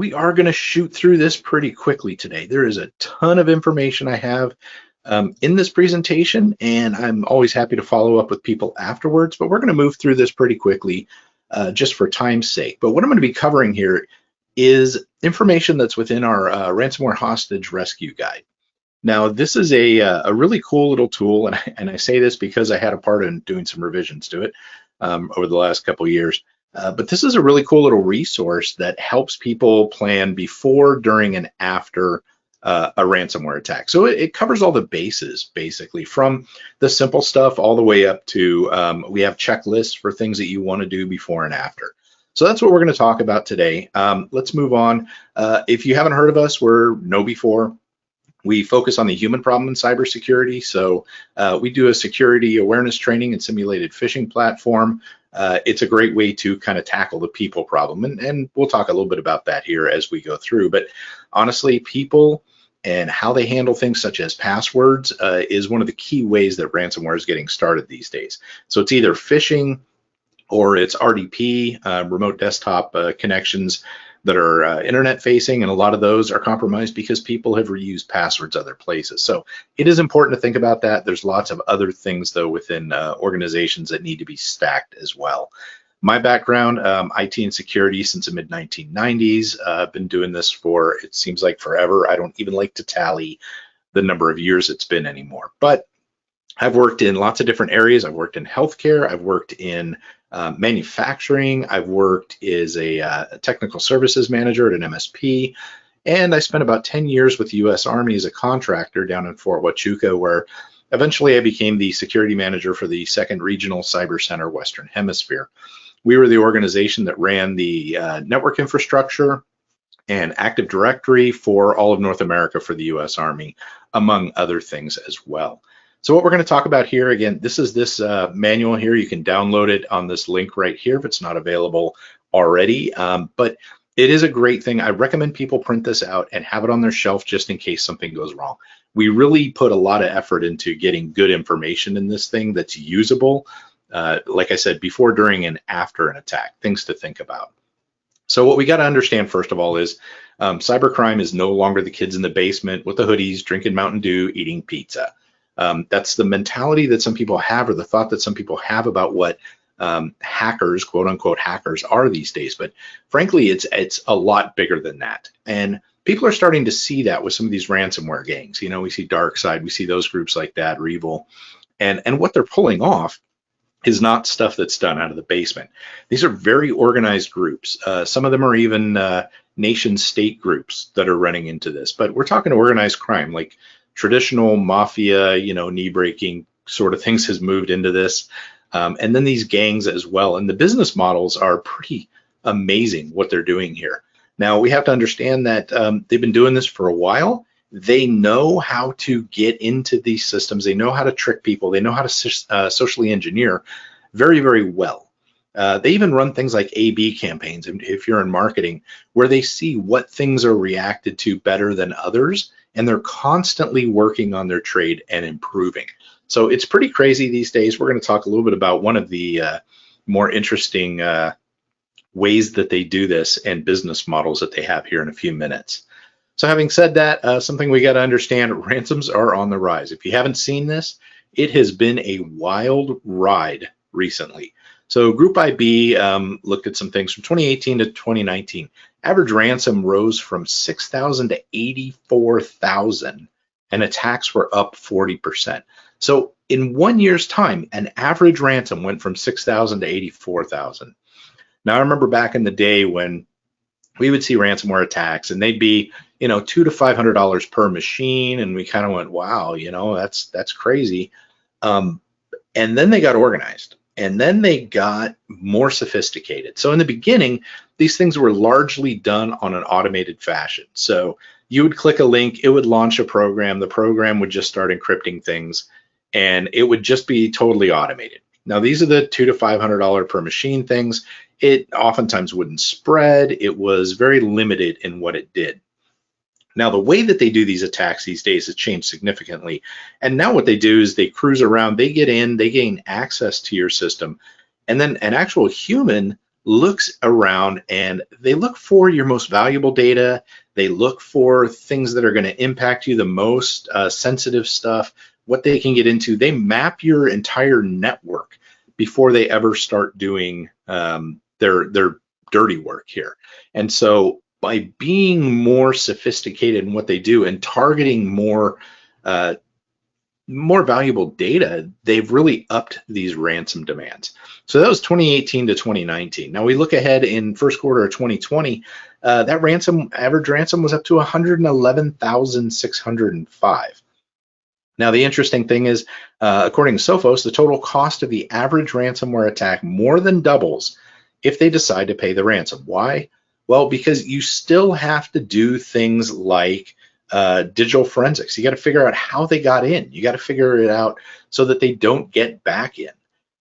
we are going to shoot through this pretty quickly today. There is a ton of information I have in this presentation, and I'm always happy to follow up with people afterwards, but we're going to move through this pretty quickly just for time's sake. But what I'm going to be covering here is information that's within our ransomware hostage rescue guide. Now, this is a really cool little tool, and I say this because I had a part in doing some revisions to it over the last couple of years. But this is a really cool little resource that helps people plan before, during, and after a ransomware attack. So it covers all the bases, basically, from the simple stuff all the way up to we have checklists for things that you want to do before and after. So that's what we're going to talk about today. Let's move on. If you haven't heard of us, we're KnowBe4. We focus on the human problem in cybersecurity. So we do a security awareness training and simulated phishing platform. It's a great way to kind of tackle the people problem. And we'll talk a little bit about that here as we go through. But honestly, people and how they handle things such as passwords is one of the key ways that ransomware is getting started these days. So it's either phishing or it's RDP, remote desktop connections that are internet facing, and a lot of those are compromised because people have reused passwords other places. So it is important to think about that. There's lots of other things though within organizations that need to be stacked as well. My background, IT and security since the mid 1990s. I've been doing this for, it seems like forever. I don't even like to tally the number of years it's been anymore, but I've worked in lots of different areas. I've worked in healthcare. I've worked in manufacturing. I've worked as a technical services manager at an MSP, and I spent about 10 years with the U.S. Army as a contractor down in Fort Huachuca, where eventually I became the security manager for the 2nd Regional Cyber Center Western Hemisphere. We were the organization that ran the network infrastructure and Active Directory for all of North America for the U.S. Army, among other things as well. So what we're going to talk about here, again, this is this manual here. You can download it on this link right here if it's not available already. But it is a great thing. I recommend people print this out and have it on their shelf just in case something goes wrong. We really put a lot of effort into getting good information in this thing that's usable. Like I said, before, during, and after an attack, things to think about. So what we got to understand, first of all, is cybercrime is no longer the kids in the basement with the hoodies, drinking Mountain Dew, eating pizza. That's the mentality that some people have, or the thought that some people have about what hackers, quote unquote hackers, are these days. But frankly, it's a lot bigger than that. And people are starting to see that with some of these ransomware gangs. You know, we see DarkSide, we see those groups like that, Revil, and what they're pulling off is not stuff that's done out of the basement. These are very organized groups. Some of them are even nation state groups that are running into this. But we're talking organized crime, like traditional mafia, you know, knee breaking sort of things has moved into this. And then these gangs as well. And the business models are pretty amazing what they're doing here. Now, we have to understand that they've been doing this for a while. They know how to get into these systems. They know how to trick people. They know how to socially engineer very, very well. They even run things like A/B campaigns, if you're in marketing, where they see what things are reacted to better than others, and they're constantly working on their trade and improving. So it's pretty crazy these days. We're going to talk a little bit about one of the more interesting ways that they do this and business models that they have here in a few minutes. So having said that, something we got to understand, ransoms are on the rise. If you haven't seen this, it has been a wild ride recently. So Group IB looked at some things from 2018 to 2019. Average ransom rose from 6,000 to 84,000, and attacks were up 40%. So in 1 year's time, an average ransom went from 6,000 to 84,000. Now, I remember back in the day when we would see ransomware attacks, and they'd be, you know, $200 to $500 per machine, and we kind of went, wow, you know, that's crazy. And then they got organized, and then they got more sophisticated. So in the beginning, these things were largely done on an automated fashion. So you would click a link, it would launch a program, the program would just start encrypting things, and it would just be totally automated. Now, these are the $200 to $500 per machine things. It oftentimes wouldn't spread. It was very limited in what it did. Now, the way that they do these attacks these days has changed significantly. And now what they do is they cruise around, they get in, they gain access to your system, and then an actual human looks around and they look for your most valuable data. They look for things that are going to impact you the most, sensitive stuff, what they can get into. They map your entire network before they ever start doing their dirty work here. And so by being more sophisticated in what they do and targeting more valuable data, they've really upped these ransom demands. So that was 2018 to 2019. Now we look ahead in first quarter of 2020, that average ransom was up to 111,605. Now the interesting thing is, according to Sophos, the total cost of the average ransomware attack more than doubles if they decide to pay the ransom. Why? Well, because you still have to do things like digital forensics. You got to figure out how they got in. You got to figure it out so that they don't get back in.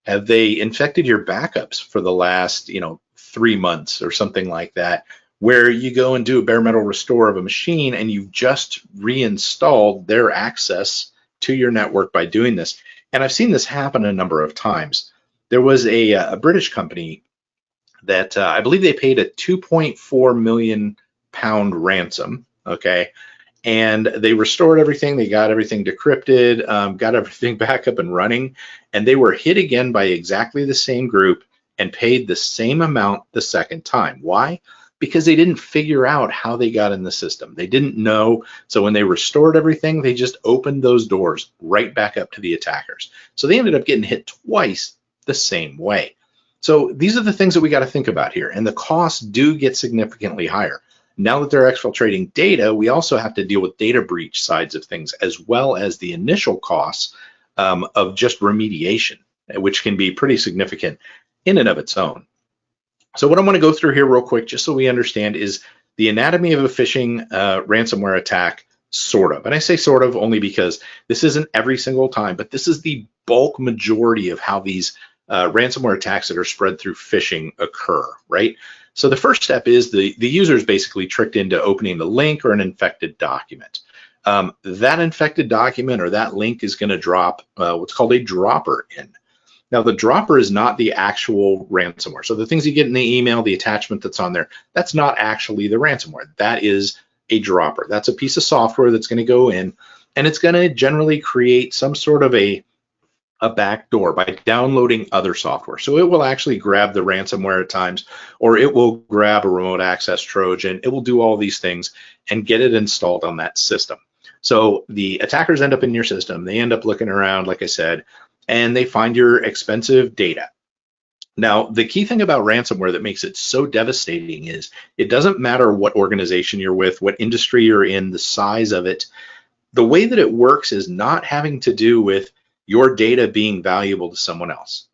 Have they infected your backups for the last 3 months or something like that, where you go and do a bare metal restore of a machine and you've just reinstalled their access to your network by doing this. And I've seen this happen a number of times. There was a British company that I believe they paid a 2.4 million pound ransom, okay? And they restored everything, they got everything decrypted, got everything back up and running, and they were hit again by exactly the same group and paid the same amount the second time. Why? Because they didn't figure out how they got in the system. They didn't know, so when they restored everything, they just opened those doors right back up to the attackers. So they ended up getting hit twice the same way. So these are the things that we got to think about here, and the costs do get significantly higher. Now that they're exfiltrating data, we also have to deal with data breach sides of things, as well as the initial costs of just remediation, which can be pretty significant in and of its own. So what I want to go through here real quick, just so we understand, is the anatomy of a phishing ransomware attack, sort of. And I say sort of only because this isn't every single time, but this is the bulk majority of how these ransomware attacks that are spread through phishing occur, right? So the first step is the user is basically tricked into opening the link or an infected document. That infected document or that link is going to drop what's called a dropper in. Now the dropper is not the actual ransomware. So the things you get in the email, the attachment that's on there, that's not actually the ransomware. That is a dropper. That's a piece of software that's going to go in, and it's going to generally create some sort of a backdoor by downloading other software. So it will actually grab the ransomware at times, or it will grab a remote access Trojan. It will do all these things and get it installed on that system. So the attackers end up in your system. They end up looking around, like I said, and they find your expensive data. Now, the key thing about ransomware that makes it so devastating is it doesn't matter what organization you're with, what industry you're in, the size of it. The way that it works is not having to do with your data being valuable to someone else.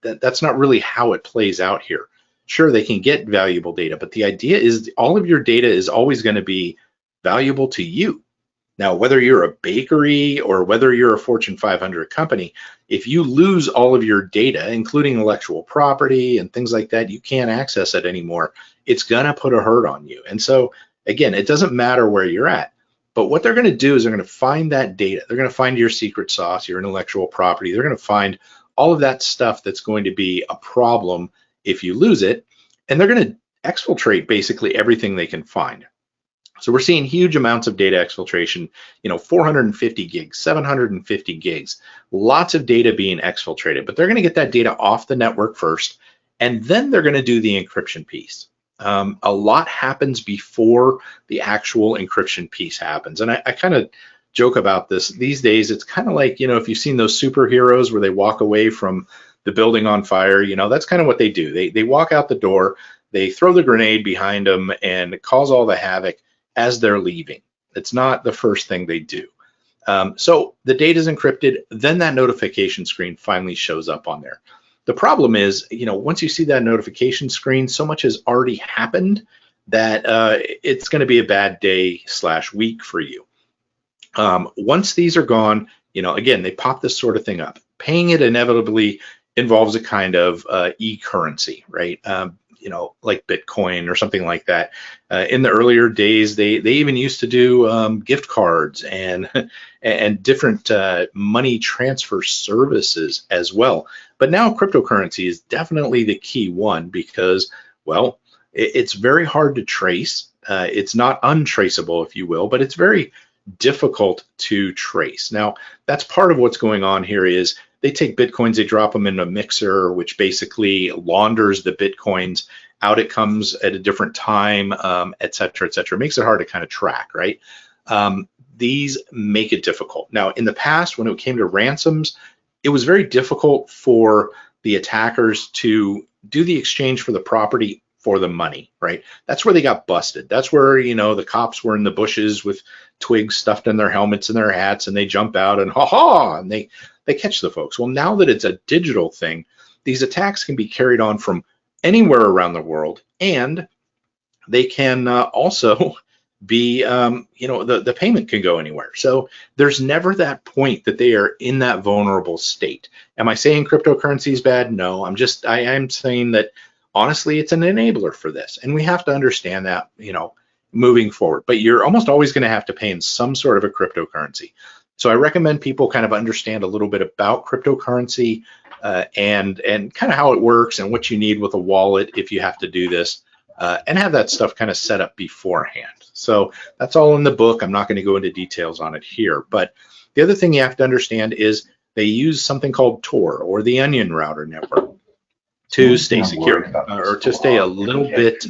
That's not really how it plays out here. Sure, they can get valuable data, but the idea is all of your data is always going to be valuable to you. Now, whether you're a bakery or whether you're a Fortune 500 company, if you lose all of your data, including intellectual property and things like that, you can't access it anymore. It's going to put a hurt on you. And so, again, it doesn't matter where you're at. But what they're going to do is they're going to find that data. They're going to find your secret sauce, your intellectual property. They're going to find all of that stuff that's going to be a problem if you lose it. And they're going to exfiltrate basically everything they can find. So we're seeing huge amounts of data exfiltration, 450 gigs, 750 gigs, lots of data being exfiltrated. But they're going to get that data off the network first, and then they're going to do the encryption piece. A lot happens before the actual encryption piece happens. And I kind of joke about this. These days, it's kind of like, if you've seen those superheroes where they walk away from the building on fire, that's kind of what they do. They walk out the door, they throw the grenade behind them and cause all the havoc as they're leaving. It's not the first thing they do. So the data is encrypted, then that notification screen finally shows up on there. The problem is, once you see that notification screen, so much has already happened that it's going to be a bad day/week for you. Once these are gone, again, they pop this sort of thing up. Paying it inevitably involves a kind of e-currency, right? Like Bitcoin or something like that. In the earlier days, they even used to do gift cards and different money transfer services as well. But now cryptocurrency is definitely the key one because, well, it's very hard to trace. It's not untraceable, if you will, but it's very difficult to trace. Now, that's part of what's going on here is they take Bitcoins, they drop them in a mixer, which basically launders the Bitcoins out. It comes at a different time, et cetera, et cetera. It makes it hard to kind of track, right? These make it difficult. Now, in the past, when it came to ransoms, it was very difficult for the attackers to do the exchange for the property for the money, right? That's where they got busted. That's where, you know, the cops were in the bushes with twigs stuffed in their helmets and their hats, and they jump out and and they catch the folks. Well, now that it's a digital thing, these attacks can be carried on from anywhere around the world, and they can also be, you know, the payment can go anywhere. So there's never that point that they are in that vulnerable state. Am I saying cryptocurrency is bad? No, I am saying that honestly, it's an enabler for this, and we have to understand that, you know, moving forward. But you're almost always going to have to pay in some sort of a cryptocurrency. So I recommend people kind of understand a little bit about cryptocurrency and kind of how it works and what you need with a wallet if you have to do this, and have that stuff kind of set up beforehand. So that's all in the book. I'm not going to go into details on it here. But the other thing you have to understand is they use something called Tor, or the onion router network, to stay secure, or to stay a little bit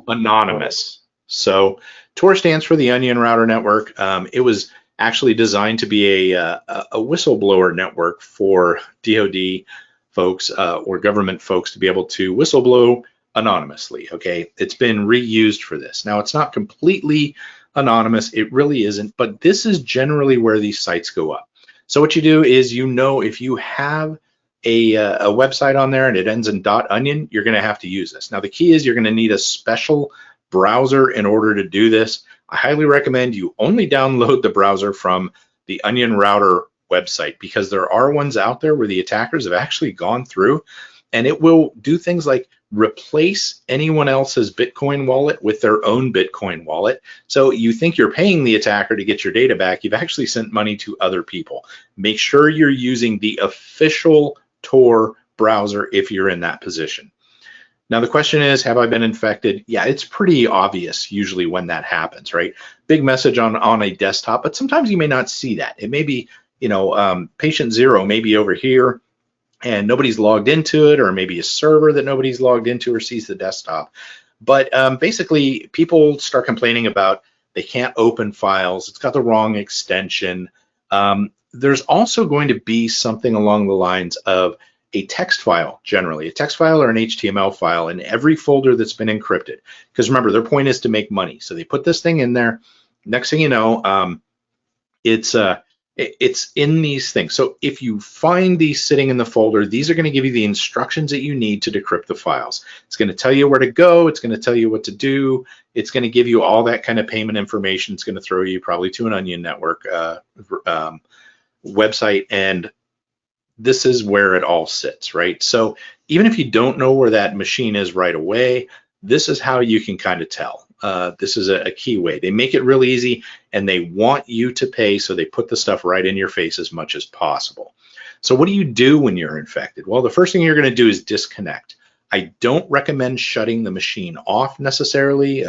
anonymous. So Tor stands for the Onion Router Network. It was actually designed to be a whistleblower network for DoD folks or government folks to be able to whistleblow anonymously. Okay, it's been reused for this. Now, it's not completely anonymous, it really isn't, but this is generally where these sites go up. So what you do is, you know, if you have a website on there and it ends in .onion, you're going to have to use this. Now, the key is you're going to need a special browser in order to do this. I highly recommend you only download the browser from the Onion Router website, because there are ones out there where the attackers have actually gone through and it will do things like replace anyone else's Bitcoin wallet with their own Bitcoin wallet. So you think you're paying the attacker to get your data back, you've actually sent money to other people. Make sure you're using the official Tor browser if you're in that position. Now, the question is, have I been infected? Yeah, it's pretty obvious usually when that happens, right? Big message on a desktop, but sometimes you may not see that. It may be, you know, patient 0 may be over here and nobody's logged into it, or maybe a server that nobody's logged into or sees the desktop. But basically, people start complaining about they can't open files, it's got the wrong extension. There's also going to be something along the lines of a text file, generally, a text file or an HTML file in every folder that's been encrypted. Because remember, their point is to make money. So they put this thing in there. Next thing you know, it's in these things. So if you find these sitting in the folder, these are going to give you the instructions that you need to decrypt the files. It's going to tell you where to go. It's going to tell you what to do. It's going to give you all that kind of payment information. It's going to throw you probably to an Onion network website, and this is where it all sits, right? So even if you don't know where that machine is right away, this is how you can kind of tell. This is a key way. They make it real easy, and they want you to pay, so they put the stuff right in your face as much as possible. So what do you do when you're infected? Well, the first thing you're going to do is disconnect. I don't recommend shutting the machine off necessarily,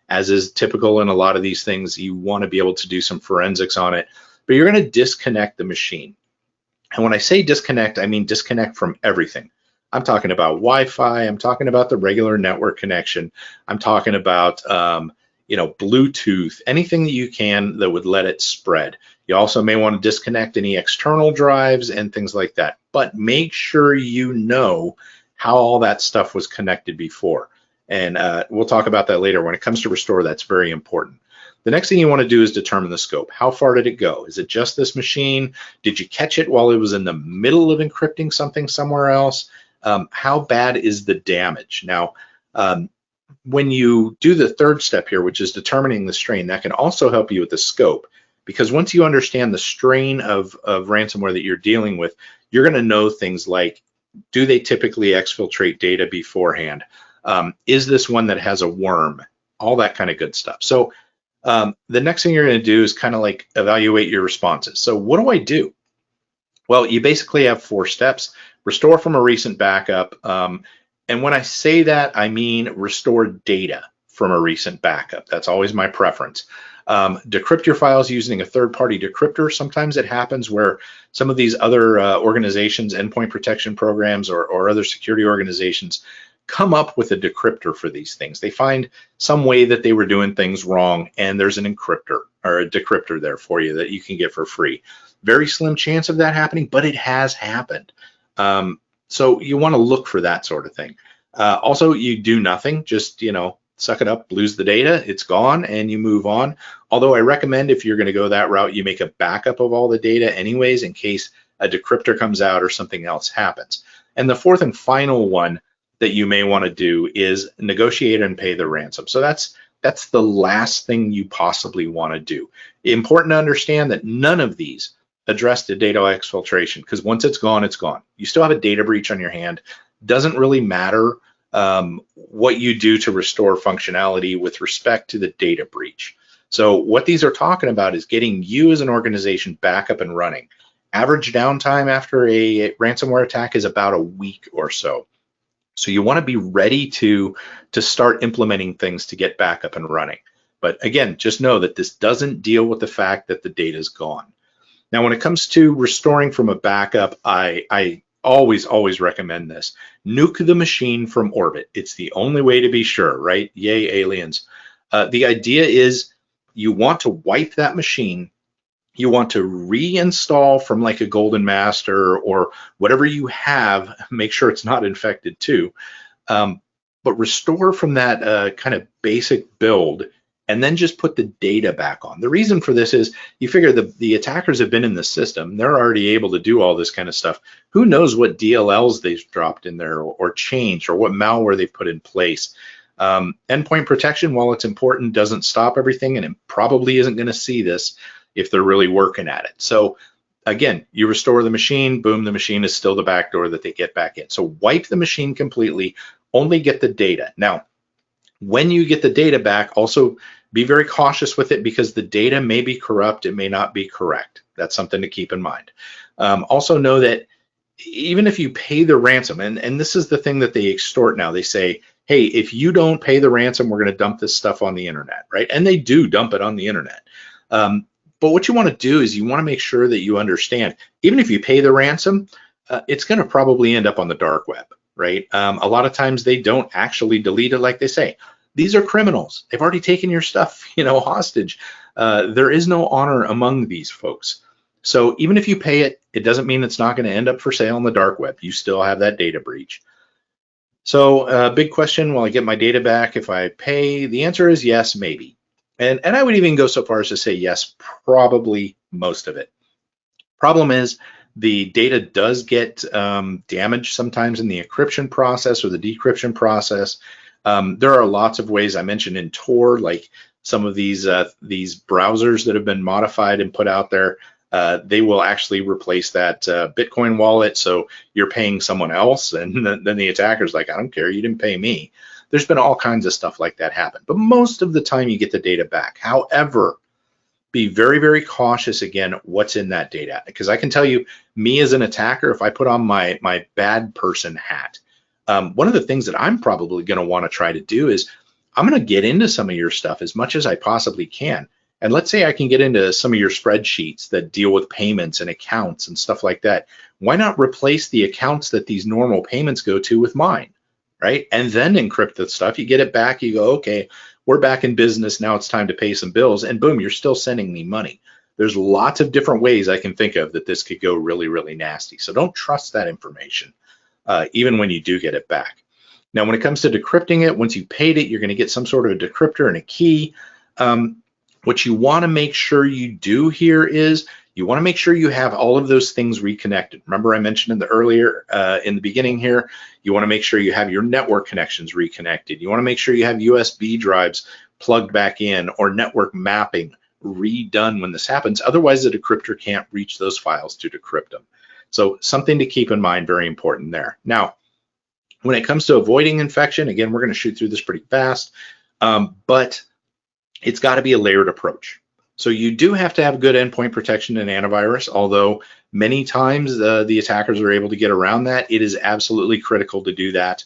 as is typical in a lot of these things. You want to be able to do some forensics on it, but you're going to disconnect the machine. And when I say disconnect, I mean disconnect from everything. I'm talking about Wi-Fi. I'm talking about the regular network connection. I'm talking about, you know, Bluetooth, anything that you can that would let it spread. You also may want to disconnect any external drives and things like that. But make sure you know how all that stuff was connected before. And we'll talk about that later. When it comes to restore, that's very important. The next thing you want to do is determine the scope. How far did it go? Is it just this machine? Did you catch it while it was in the middle of encrypting something somewhere else? How bad is the damage? Now, when you do the third step here, which is determining the strain, that can also help you with the scope, because once you understand the strain of ransomware that you're dealing with, you're going to know things like, do they typically exfiltrate data beforehand? Is this one that has a worm? All that kind of good stuff. So the next thing you're going to do is kind of like evaluate your responses. So what do I do? Well, you basically have 4 steps. restore from a recent backup. And when I say that, I mean restore data from a recent backup. That's always my preference. Decrypt your files using a third-party decryptor. Sometimes it happens where some of these other organizations, endpoint protection programs, or other security organizations come up with a decryptor for these things. They find some way that they were doing things wrong, and there's an encryptor or a decryptor there for you that you can get for free. Very slim chance of that happening, but it has happened. So you want to look for that sort of thing. Also, you do nothing, just, suck it up, lose the data, it's gone, and you move on. Although I recommend, if you're going to go that route, you make a backup of all the data anyways, in case a decryptor comes out or something else happens. And the fourth and final one that you may want to do is negotiate and pay the ransom. So that's the last thing you possibly want to do. Important to understand that none of these address the data exfiltration, because once it's gone, it's gone. You still have a data breach on your hand. Doesn't really matter what you do to restore functionality with respect to the data breach. So what these are talking about is getting you as an organization back up and running. Average downtime after a ransomware attack is about a week or so. So you want to be ready to start implementing things to get back up and running. But again, just know that this doesn't deal with the fact that the data is gone. Now, when it comes to restoring from a backup, I always recommend this. Nuke the machine from orbit. It's the only way to be sure, right? Yay, aliens. The idea is you want to wipe that machine. You want to reinstall from like a golden master or whatever you have, make sure it's not infected too, but restore from that kind of basic build, and then just put the data back on. The reason for this is you figure the attackers have been in the system. They're already able to do all this kind of stuff. Who knows what DLLs they've dropped in there or changed, or what malware they've put in place. Endpoint protection, while it's important, doesn't stop everything, and it probably isn't going to see this if they're really working at it. So again, you restore the machine, boom, the machine is still the backdoor that they get back in. So wipe the machine completely, only get the data. Now, when you get the data back, also be very cautious with it, because the data may be corrupt, it may not be correct. That's something to keep in mind. Also know that even if you pay the ransom, and this is the thing that they extort now, they say, hey, if you don't pay the ransom, we're going to dump this stuff on the internet, right? And they do dump it on the internet. But what you want to do is you want to make sure that you understand, even if you pay the ransom, it's going to probably end up on the dark web, right? A lot of times they don't actually delete it like they say. These are criminals. They've already taken your stuff, hostage. There is no honor among these folks. So even if you pay it, it doesn't mean it's not going to end up for sale on the dark web. You still have that data breach. So big question, will I get my data back if I pay? The answer is yes, maybe. And I would even go so far as to say yes, probably most of it. Problem is, the data does get damaged sometimes in the encryption process or the decryption process. There are lots of ways I mentioned in Tor, like some of these browsers that have been modified and put out there. They will actually replace that Bitcoin wallet, so you're paying someone else, and then the attacker's like, I don't care, you didn't pay me. There's been all kinds of stuff like that happen, but most of the time you get the data back. However, be very, very cautious, again, what's in that data, because I can tell you, me as an attacker, if I put on my bad person hat, one of the things that I'm probably going to want to try to do is I'm going to get into some of your stuff as much as I possibly can. And let's say I can get into some of your spreadsheets that deal with payments and accounts and stuff like that. Why not replace the accounts that these normal payments go to with mine, right? And then encrypt the stuff. You get it back, you go, okay, we're back in business, now it's time to pay some bills, and boom, you're still sending me money. There's lots of different ways I can think of that this could go really, really nasty. So don't trust that information, even when you do get it back. Now, when it comes to decrypting it, once you paid it, you're going to get some sort of a decryptor and a key. What you want to make sure you do here is you want to make sure you have all of those things reconnected. Remember, I mentioned in the beginning here, you want to make sure you have your network connections reconnected. You want to make sure you have USB drives plugged back in, or network mapping redone when this happens. Otherwise, the decryptor can't reach those files to decrypt them. So something to keep in mind, very important there. Now, when it comes to avoiding infection, again, we're going to shoot through this pretty fast, but it's got to be a layered approach. So you do have to have good endpoint protection and antivirus, although many times the attackers are able to get around that. It is absolutely critical to do that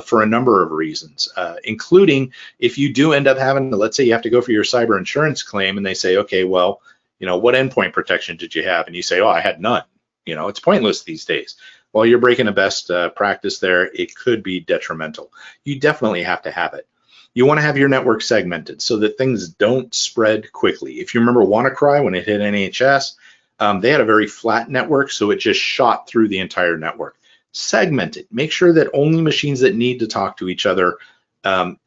for a number of reasons, including if you do end up having to, let's say you have to go for your cyber insurance claim and they say, okay, well, what endpoint protection did you have? And you say, oh, I had none. It's pointless these days. While you're breaking a best practice there, it could be detrimental. You definitely have to have it. You want to have your network segmented so that things don't spread quickly. If you remember WannaCry, when it hit NHS, they had a very flat network, so it just shot through the entire network. Segment it. Make sure that only machines that need to talk to each other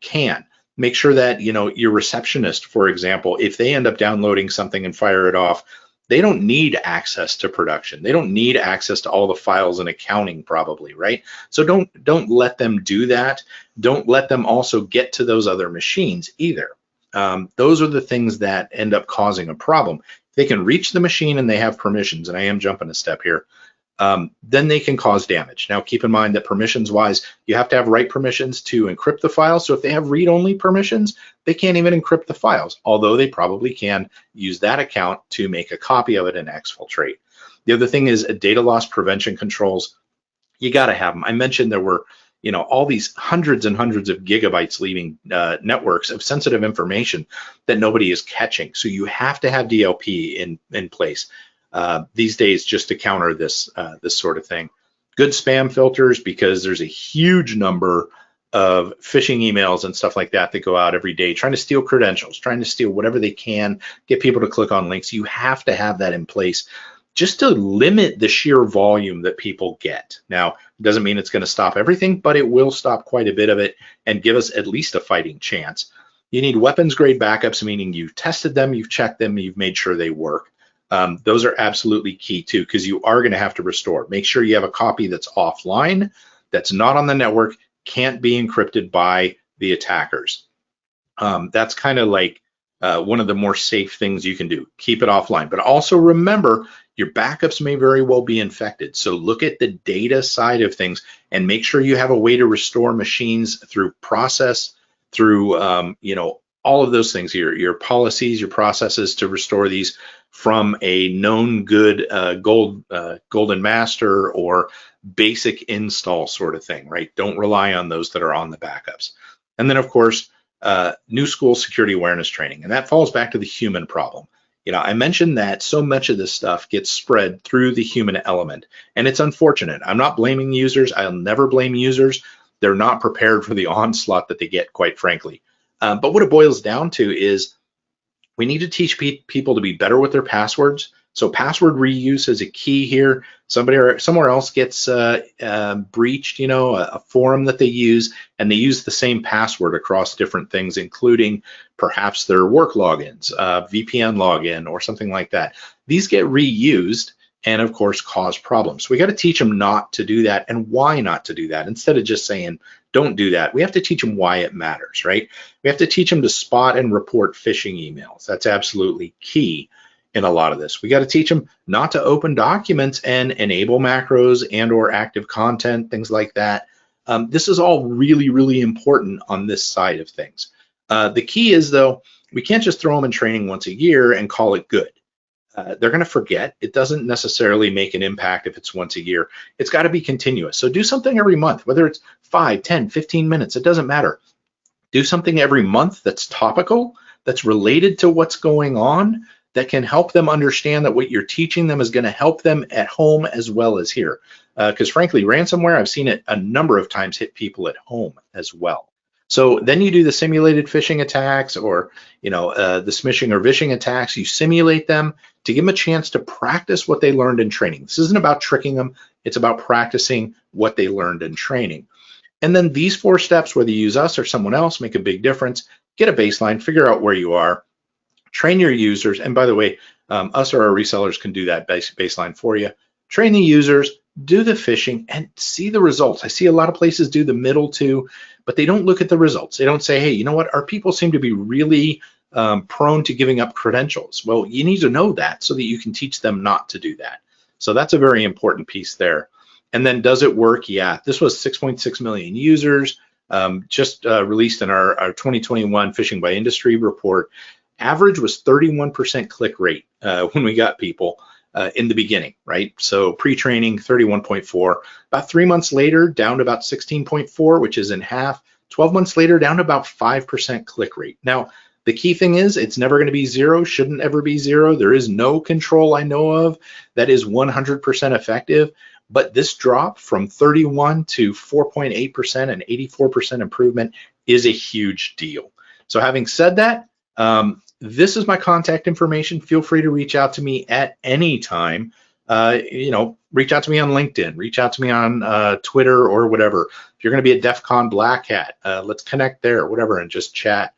can. Make sure that your receptionist, for example, if they end up downloading something and fire it off, they don't need access to production. They don't need access to all the files and accounting probably, right? So don't let them do that. Don't let them also get to those other machines either. Those are the things that end up causing a problem. If they can reach the machine and they have permissions, and I am jumping a step here, then they can cause damage. Now, keep in mind that permissions-wise, you have to have write permissions to encrypt the files. So if they have read-only permissions, they can't even encrypt the files, although they probably can use that account to make a copy of it and exfiltrate. The other thing is data loss prevention controls. You got to have them. I mentioned there were all these hundreds and hundreds of gigabytes leaving networks of sensitive information that nobody is catching. So you have to have DLP in place. These days, just to counter this sort of thing. Good spam filters, because there's a huge number of phishing emails and stuff like that go out every day, trying to steal credentials, trying to steal whatever they can, get people to click on links. You have to have that in place just to limit the sheer volume that people get. Now, it doesn't mean it's going to stop everything, but it will stop quite a bit of it and give us at least a fighting chance. You need weapons grade backups, meaning you've tested them, you've checked them, you've made sure they work. Those are absolutely key too, because you are going to have to restore. Make sure you have a copy that's offline, that's not on the network, can't be encrypted by the attackers. That's kind of like one of the more safe things you can do. Keep it offline, but also remember your backups may very well be infected. So look at the data side of things and make sure you have a way to restore machines through process, through all of those things, your policies, your processes to restore these from a known good golden master or basic install sort of thing, right? Don't rely on those that are on the backups. And then of course, new school security awareness training, and that falls back to the human problem. I mentioned that so much of this stuff gets spread through the human element, and it's unfortunate. I'm not blaming users. I'll never blame users. They're not prepared for the onslaught that they get, quite frankly. But what it boils down to is we need to teach people to be better with their passwords. So password reuse is a key here. Somebody or somewhere else gets breached, a forum that they use, and they use the same password across different things, including perhaps their work logins, VPN login, or something like that. These get reused and of course cause problems. So we got to teach them not to do that and why not to do that. Instead of just saying, don't do that, we have to teach them why it matters, right? We have to teach them to spot and report phishing emails. That's absolutely key in a lot of this. We got to teach them not to open documents and enable macros and or active content, things like that. This is all really, really important on this side of things. The key is, though, we can't just throw them in training once a year and call it good. They're going to forget. It doesn't necessarily make an impact if it's once a year. It's got to be continuous. So do something every month, whether it's 5, 10, 15 minutes, it doesn't matter. Do something every month that's topical, that's related to what's going on, that can help them understand that what you're teaching them is going to help them at home as well as here. Because frankly, ransomware, I've seen it a number of times hit people at home as well. So then you do the simulated phishing attacks or the smishing or vishing attacks. You simulate them to give them a chance to practice what they learned in training. This isn't about tricking them. It's about practicing what they learned in training. And then these 4 steps, whether you use us or someone else, make a big difference. Get a baseline, figure out where you are, train your users. And by the way, us or our resellers can do that baseline for you. Train the users, do the phishing, and see the results. I see a lot of places do the middle two, but they don't look at the results. They don't say, hey, you know what? Our people seem to be really prone to giving up credentials. Well, you need to know that so that you can teach them not to do that. So that's a very important piece there. And then does it work? Yeah, this was 6.6 million users, just released in our 2021 Phishing by Industry report. average was 31% click rate when we got people in the beginning, right? So pre-training 31.4, about 3 months later down to about 16.4, which is in half. 12 months later down to about 5% click rate. Now, the key thing is it's never going to be zero, shouldn't ever be zero. There is no control I know of that is 100% effective, but this drop from 31 to 4.8% and 84% improvement is a huge deal. So having said that, this is my contact information. Feel free to reach out to me at any time. Reach out to me on LinkedIn, reach out to me on Twitter or whatever. If you're going to be at DEF CON Black Hat, let's connect there, whatever, and just chat.